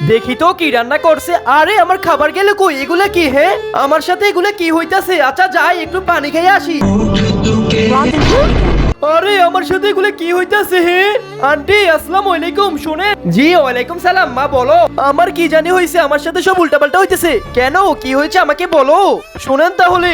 দেখি তো কি রান্না করছে। আরে আমার খাবার গেল কই? এগুলা কি? হ্যাঁ, আমার সাথে এগুলা কি হইতাছে? আচ্ছা যাই একটু পানি খেয়ে আসি। আরে আমার সাথে এগুলো কি হইতাছে? হে আন্টি, আসসালামু আলাইকুম। শুনে, জি ওয়ালাইকুম সালাম। মা বলো। আমার কি জানি হইছে, আমার সাথে সব উল্টাপাল্টা হইতেছে। কেন, কি হয়েছে আমাকে বলো। শুনেন তাহলে।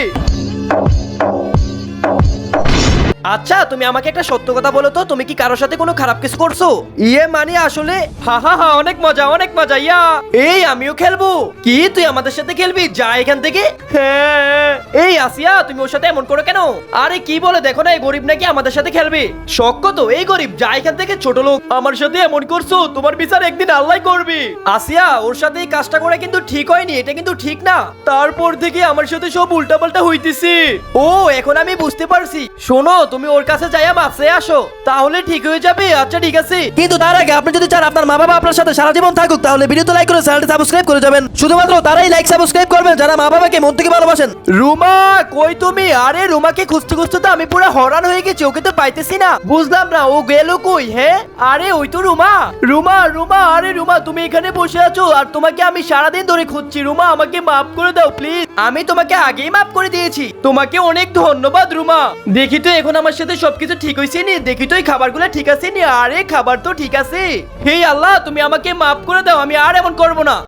আচ্ছা তুমি আমাকে একটা সত্য কথা বলো তো, তুমি কি কারোর সাথে কোনো খারাপ কিছু করছো? ইয়ে মানে আসলে, হা হা হা, অনেক মজা অনেক মজা। ইয়া, এই আমিও খেলবো। কি তুই আমাদের সাথে খেলবি? যা এখান থেকে। হ্যাঁ, এই আসিয়া তুমি ওর সাথে এমন করো কেন? আরে কি বলে, দেখো না এই গরিব নাকি আমাদের সাথে খেলবে। শখ কত এই গরিব, যা এখান থেকে। ছোট লোক, আমার সাথে এমন করছো, তোমার বিচার একদিন আল্লাহ করবে। আসিয়া, ওর সাথে এই কাজটা করে কিন্তু ঠিক হয়নি, এটা কিন্তু ঠিক না। তারপর থেকে আমার সাথে সব উল্টাপাল্টা হইতেছে। ও এখন আমি বুঝতে পারছি। শোনো, তুমি ওর কাছে যাইয়া মাপসে আসো, তাহলে ঠিক হয়ে যাবে। আচ্ছা ঠিক আছে, কিন্তু তার আগে আপনি যদি চান আপনার মা বাবা আপনার সাথে সারা জীবন থাকুক, তাহলে ভিডিওতে লাইক করে চ্যানেলটি সাবস্ক্রাইব করে যাবেন। শুধুমাত্র তারাই লাইক সাবস্ক্রাইব করবেন যারা মা বাবাকে মন থেকে ভালোবাসেন। রুমা কই তুমি? আরে রুমাকে খুঁজতে খুঁজতে তো আমি পুরো হরান হয়ে গেছি, ওকে তো পাইতেছি না। বুঝলাম না ও গেল কই। হ্যাঁ, আরে ওই তো রুমা। রুমা রুমা, আরে রুমা তুমি এখানে বসে আছো আর তোমাকে আমি সারাদিন ধরে খুঁজছি। রুমা আমাকে মাফ করে দাও প্লিজ, আমি তোমাকে আগেই মাফ করে দিয়েছি। তোমাকে অনেক ধন্যবাদ রুমা। দেখি তো এখন আমার সাথে সবকিছু ঠিক হয়েছে নি? দেখি তো এই খাবারগুলো ঠিক আছে নি? আরে খাবার তো ঠিক আছে। হে আল্লাহ, তুমি আমাকে মাফ করে দাও, আমি আর এমন করবো না।